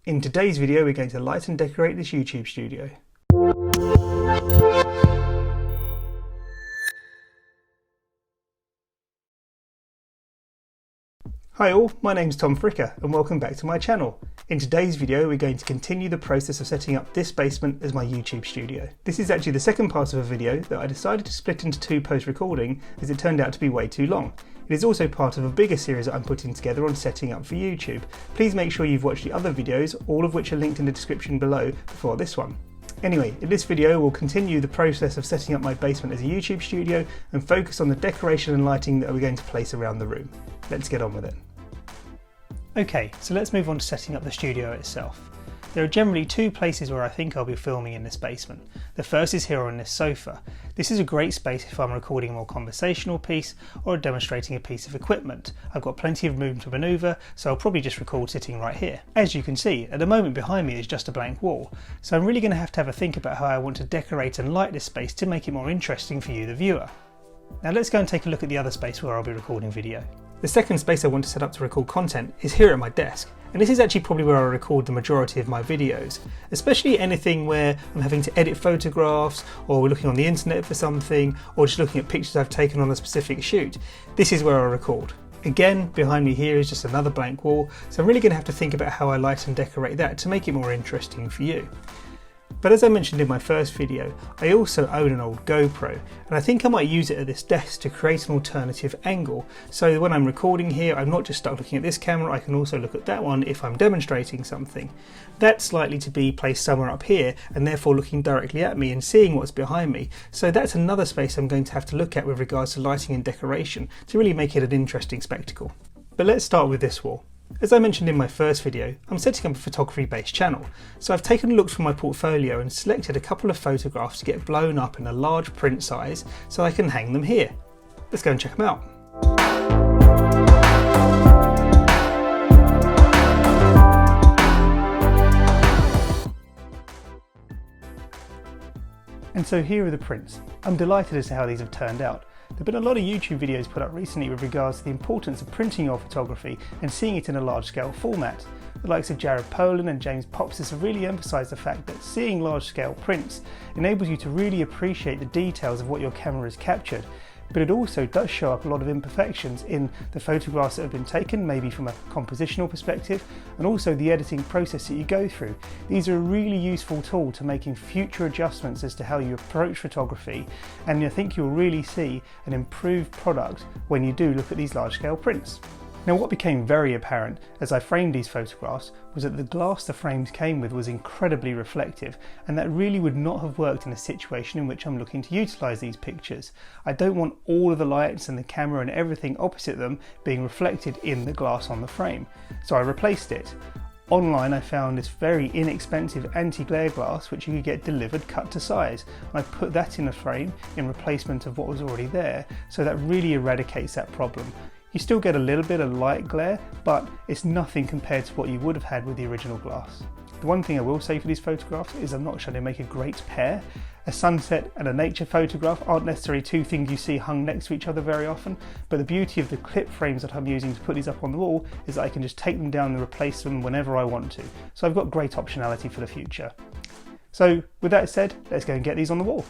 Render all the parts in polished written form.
In today's video we're going to light and decorate this YouTube studio. Hi all, my name's Tom Fricker and welcome back to my channel. In today's video we're going to continue the process of setting up this basement as my YouTube studio. This is actually the second part of a video that I decided to split into two post-recording as it turned out to be way too long. It is also part of a bigger series that I'm putting together on setting up for YouTube. Please make sure you've watched the other videos, all of which are linked in the description below before this one. Anyway, in this video we'll continue the process of setting up my basement as a YouTube studio and focus on the decoration and lighting that we're going to place around the room. Let's get on with it. Okay, so let's move on to setting up the studio itself. There are generally two places where I think I'll be filming in this basement. The first is here on this sofa. This is a great space if I'm recording a more conversational piece or demonstrating a piece of equipment. I've got plenty of room to manoeuvre, so I'll probably just record sitting right here. As you can see, at the moment behind me is just a blank wall, so I'm really going to have a think about how I want to decorate and light this space to make it more interesting for you, the viewer. Now let's go and take a look at the other space where I'll be recording video. The second space I want to set up to record content is here at my desk, and this is actually probably where I record the majority of my videos, especially anything where I'm having to edit photographs, or we're looking on the internet for something, or just looking at pictures I've taken on a specific shoot. This is where I record. Again, behind me here is just another blank wall, so I'm really going to have to think about how I light and decorate that to make it more interesting for you. But as I mentioned in my first video, I also own an old GoPro, and I think I might use it at this desk to create an alternative angle. So when I'm recording here, I'm not just stuck looking at this camera, I can also look at that one if I'm demonstrating something. That's likely to be placed somewhere up here, and therefore looking directly at me and seeing what's behind me. So that's another space I'm going to have to look at with regards to lighting and decoration to really make it an interesting spectacle. But let's start with this wall. As I mentioned in my first video, I'm setting up a photography based channel, so I've taken a look from my portfolio and selected a couple of photographs to get blown up in a large print size so I can hang them here. Let's go and check them out. And so here are the prints. I'm delighted as to how these have turned out. There have been a lot of YouTube videos put up recently with regards to the importance of printing your photography and seeing it in a large scale format. The likes of Jared Polin and James Popsis have really emphasised the fact that seeing large scale prints enables you to really appreciate the details of what your camera has captured. But it also does show up a lot of imperfections in the photographs that have been taken, maybe from a compositional perspective, and also the editing process that you go through. These are a really useful tool to making future adjustments as to how you approach photography, and I think you'll really see an improved product when you do look at these large scale prints. Now what became very apparent as I framed these photographs was that the glass the frames came with was incredibly reflective, and that really would not have worked in a situation in which I'm looking to utilise these pictures. I don't want all of the lights and the camera and everything opposite them being reflected in the glass on the frame, so I replaced it. Online I found this very inexpensive anti-glare glass which you could get delivered cut to size. I put that in a frame in replacement of what was already there, so that really eradicates that problem. You still get a little bit of light glare, but it's nothing compared to what you would have had with the original glass. The one thing I will say for these photographs is I'm not sure they make a great pair. A sunset and a nature photograph aren't necessarily two things you see hung next to each other very often, but the beauty of the clip frames that I'm using to put these up on the wall is that I can just take them down and replace them whenever I want to. So I've got great optionality for the future. So with that said, let's go and get these on the wall.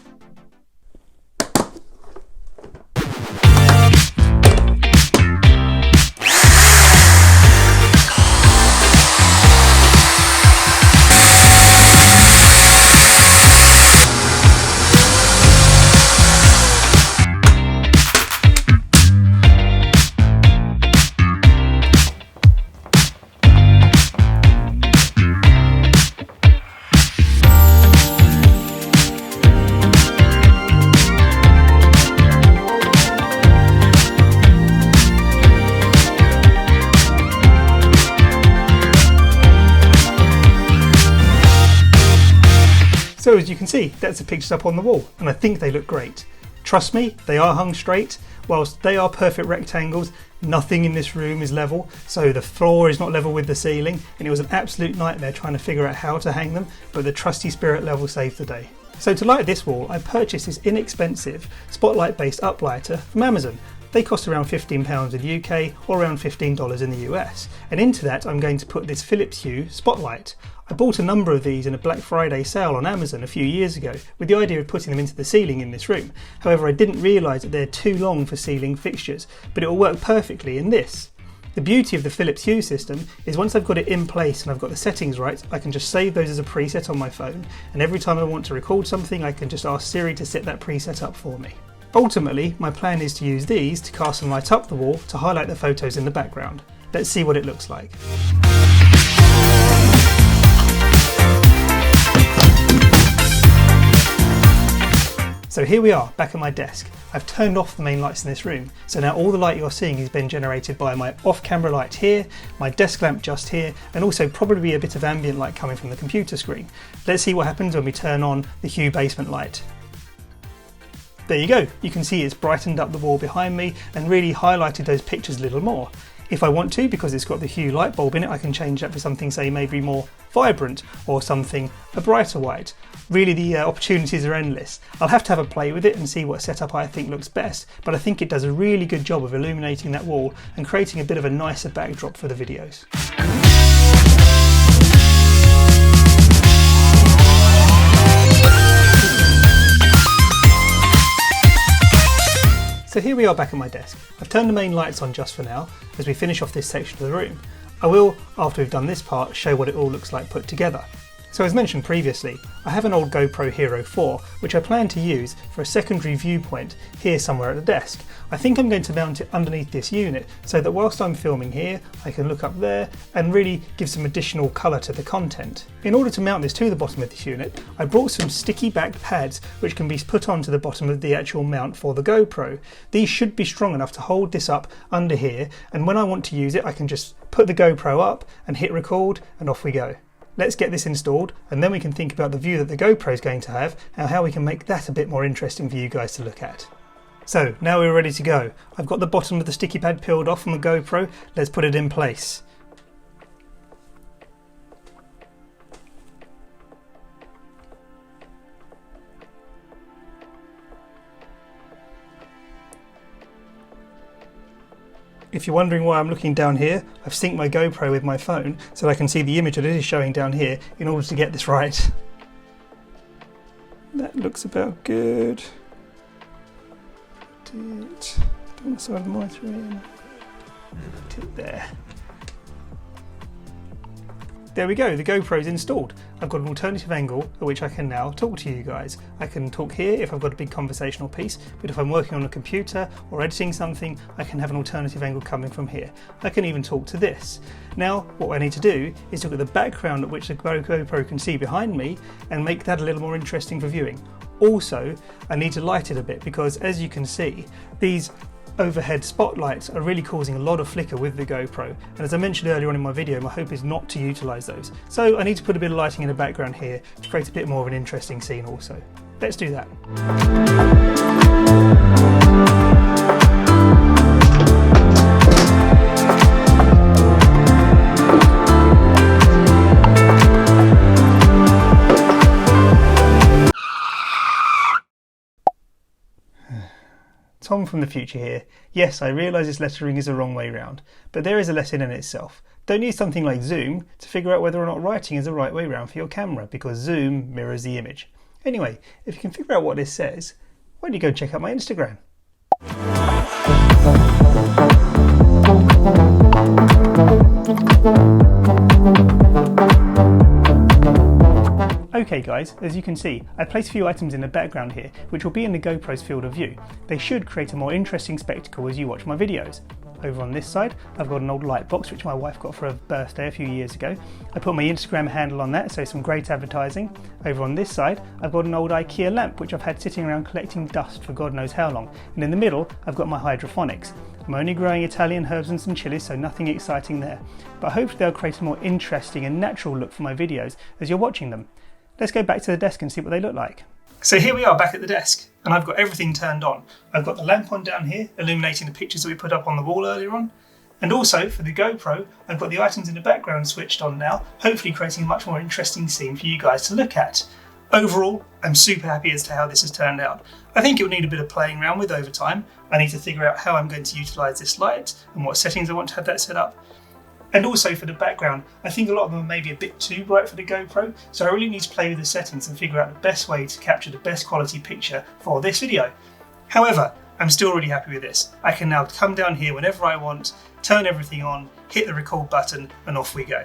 So as you can see, that's the pictures up on the wall, and I think they look great. Trust me, they are hung straight. Whilst they are perfect rectangles, nothing in this room is level, so the floor is not level with the ceiling, and it was an absolute nightmare trying to figure out how to hang them, but the trusty spirit level saved the day. So to light this wall, I purchased this inexpensive spotlight based uplighter from Amazon. They cost around £15 in the UK or around $15 in the US. And into that I'm going to put this Philips Hue spotlight. I bought a number of these in a Black Friday sale on Amazon a few years ago with the idea of putting them into the ceiling in this room. However, I didn't realise that they're too long for ceiling fixtures, but it will work perfectly in this. The beauty of the Philips Hue system is once I've got it in place and I've got the settings right, I can just save those as a preset on my phone, and every time I want to record something I can just ask Siri to set that preset up for me. Ultimately, my plan is to use these to cast some light up the wall to highlight the photos in the background. Let's see what it looks like. So here we are, back at my desk. I've turned off the main lights in this room, so now all the light you're seeing is being generated by my off-camera light here, my desk lamp just here, and also probably a bit of ambient light coming from the computer screen. Let's see what happens when we turn on the Hue basement light. There you go, you can see it's brightened up the wall behind me and really highlighted those pictures a little more. If I want to, because it's got the Hue light bulb in it, I can change that for something, say, maybe more vibrant or something a brighter white. Really, the opportunities are endless. I'll have to have a play with it and see what setup I think looks best, but I think it does a really good job of illuminating that wall and creating a bit of a nicer backdrop for the videos. So here we are back at my desk. I've turned the main lights on just for now as we finish off this section of the room. I will, after we've done this part, show what it all looks like put together. So as mentioned previously, I have an old GoPro Hero 4 which I plan to use for a secondary viewpoint here somewhere at the desk. I think I'm going to mount it underneath this unit so that whilst I'm filming here I can look up there and really give some additional colour to the content. In order to mount this to the bottom of this unit, I brought some sticky back pads which can be put onto the bottom of the actual mount for the GoPro. These should be strong enough to hold this up under here, and when I want to use it I can just put the GoPro up and hit record and off we go. Let's get this installed and then we can think about the view that the GoPro is going to have and how we can make that a bit more interesting for you guys to look at. So now we're ready to go. I've got the bottom of the sticky pad peeled off from the GoPro. Let's put it in place. If you're wondering why I'm looking down here, I've synced my GoPro with my phone so I can see the image that it is showing down here in order to get this right. That looks about good. Put it on the side of my screen. Put it there. There we go, the GoPro's installed. I've got an alternative angle at which I can now talk to you guys. I can talk here if I've got a big conversational piece, but if I'm working on a computer or editing something, I can have an alternative angle coming from here. I can even talk to this. Now, what I need to do is look at the background at which the GoPro can see behind me and make that a little more interesting for viewing. Also, I need to light it a bit because, as you can see, these overhead spotlights are really causing a lot of flicker with the GoPro, and as I mentioned earlier on in my video, my hope is not to utilise those. So I need to put a bit of lighting in the background here to create a bit more of an interesting scene also. Let's do that. Tom from the future here. Yes, I realise this lettering is the wrong way round, but there is a lesson in itself. Don't use something like zoom to figure out whether or not writing is the right way round for your camera, because zoom mirrors the image. Anyway, if you can figure out what this says, why don't you go check out my Instagram? Okay guys, as you can see, I placed a few items in the background here, which will be in the GoPro's field of view. They should create a more interesting spectacle as you watch my videos. Over on this side, I've got an old light box which my wife got for her birthday a few years ago. I put my Instagram handle on that, so some great advertising. Over on this side, I've got an old IKEA lamp which I've had sitting around collecting dust for God knows how long. And in the middle, I've got my hydroponics. I'm only growing Italian herbs and some chilies, so nothing exciting there. But hopefully they'll create a more interesting and natural look for my videos as you're watching them. Let's go back to the desk and see what they look like. So here we are back at the desk, and I've got everything turned on. I've got the lamp on down here, illuminating the pictures that we put up on the wall earlier on. And also, for the GoPro, I've got the items in the background switched on now, hopefully creating a much more interesting scene for you guys to look at. Overall, I'm super happy as to how this has turned out. I think it will need a bit of playing around with over time. I need to figure out how I'm going to utilise this light and what settings I want to have that set up. And also for the background, I think a lot of them are maybe a bit too bright for the GoPro, so I really need to play with the settings and figure out the best way to capture the best quality picture for this video. However, I'm still really happy with this. I can now come down here whenever I want, turn everything on, hit the record button, and off we go.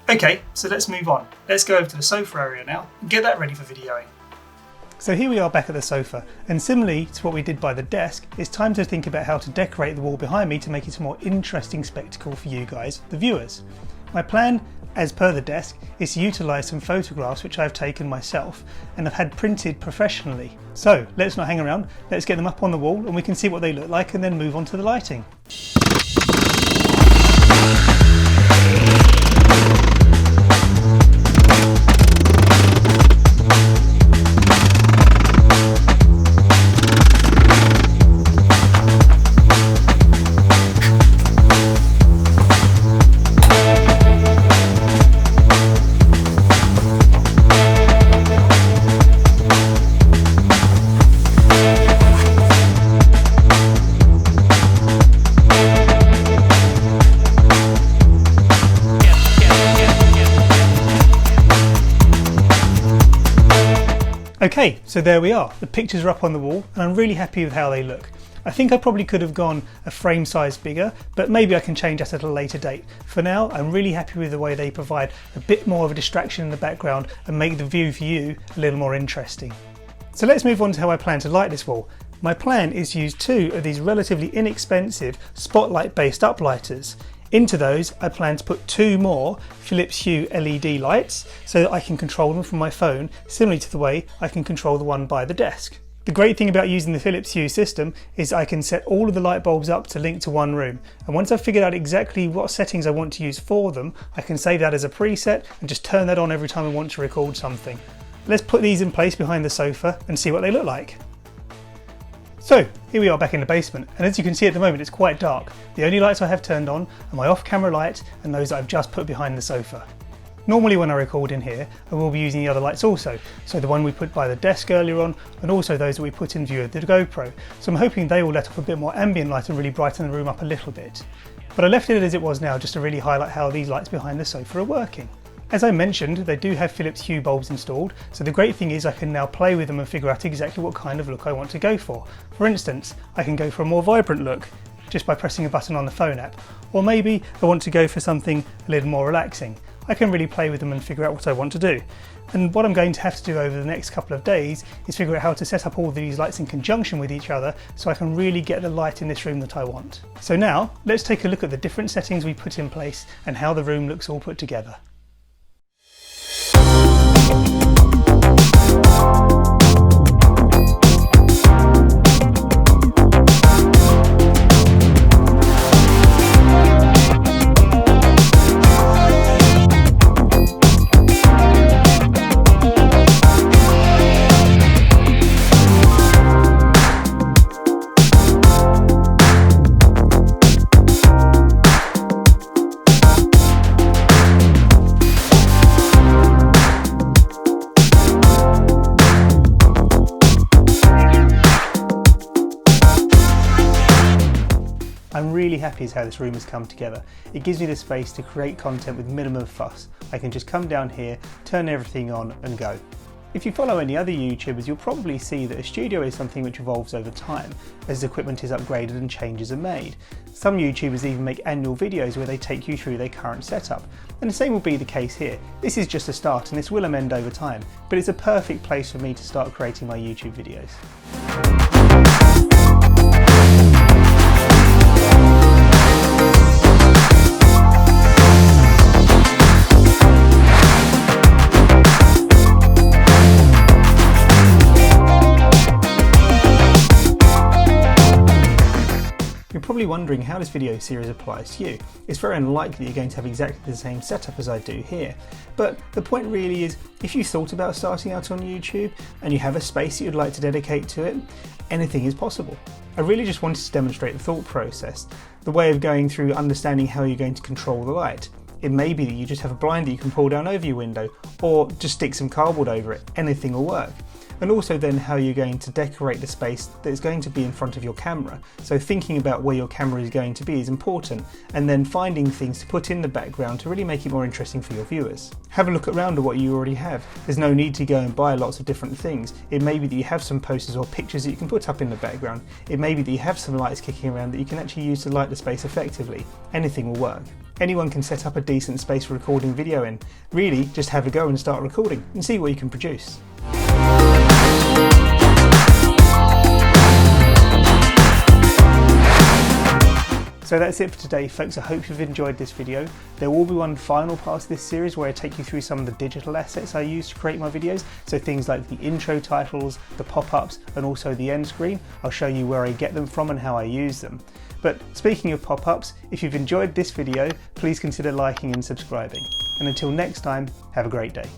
Okay, so let's move on. Let's go over to the sofa area now and get that ready for videoing. So here we are back at the sofa, and similarly to what we did by the desk, it's time to think about how to decorate the wall behind me to make it a more interesting spectacle for you guys, the viewers. My plan, as per the desk, is to utilise some photographs which I've taken myself and have had printed professionally. So let's not hang around, let's get them up on the wall and we can see what they look like and then move on to the lighting. Okay, so there we are. The pictures are up on the wall and I'm really happy with how they look. I think I probably could have gone a frame size bigger, but maybe I can change that at a later date. For now, I'm really happy with the way they provide a bit more of a distraction in the background and make the view for you a little more interesting. So let's move on to how I plan to light this wall. My plan is to use two of these relatively inexpensive spotlight based uplighters. Into those, I plan to put two more Philips Hue LED lights so that I can control them from my phone, similarly to the way I can control the one by the desk. The great thing about using the Philips Hue system is I can set all of the light bulbs up to link to one room, and once I've figured out exactly what settings I want to use for them, I can save that as a preset and just turn that on every time I want to record something. Let's put these in place behind the sofa and see what they look like. So here we are back in the basement, and as you can see at the moment it's quite dark. The only lights I have turned on are my off-camera light and those that I've just put behind the sofa. Normally when I record in here I will be using the other lights also, so the one we put by the desk earlier on and also those that we put in view of the GoPro, so I'm hoping they will let off a bit more ambient light and really brighten the room up a little bit. But I left it as it was now just to really highlight how these lights behind the sofa are working. As I mentioned, they do have Philips Hue bulbs installed, so the great thing is I can now play with them and figure out exactly what kind of look I want to go for. For instance, I can go for a more vibrant look just by pressing a button on the phone app, or maybe I want to go for something a little more relaxing. I can really play with them and figure out what I want to do. And what I'm going to have to do over the next couple of days is figure out how to set up all these lights in conjunction with each other so I can really get the light in this room that I want. So now, let's take a look at the different settings we put in place and how the room looks all put together. I'm really happy with how this room has come together. It gives me the space to create content with minimum fuss. I can just come down here, turn everything on and go. If you follow any other YouTubers, you'll probably see that a studio is something which evolves over time as equipment is upgraded and changes are made. Some YouTubers even make annual videos where they take you through their current setup, and the same will be the case here. This is just a start and this will amend over time, but it's a perfect place for me to start creating my YouTube videos. You're probably wondering how this video series applies to you. It's very unlikely you're going to have exactly the same setup as I do here, but the point really is if you thought about starting out on YouTube and you have a space that you'd like to dedicate to it, anything is possible. I really just wanted to demonstrate the thought process, the way of going through understanding how you're going to control the light. It may be that you just have a blind that you can pull down over your window, or just stick some cardboard over it. Anything will work. And also then how you're going to decorate the space that is going to be in front of your camera. So thinking about where your camera is going to be is important, and then finding things to put in the background to really make it more interesting for your viewers. Have a look around at what you already have. There's no need to go and buy lots of different things. It may be that you have some posters or pictures that you can put up in the background. It may be that you have some lights kicking around that you can actually use to light the space effectively. Anything will work. Anyone can set up a decent space for recording video in. Really, just have a go and start recording and see what you can produce. So that's it for today, folks. I hope you've enjoyed this video. There will be one final part of this series where I take you through some of the digital assets I use to create my videos. So things like the intro titles, the pop-ups, and also the end screen. I'll show you where I get them from and how I use them. But speaking of pop-ups, if you've enjoyed this video, please consider liking and subscribing. And until next time, have a great day.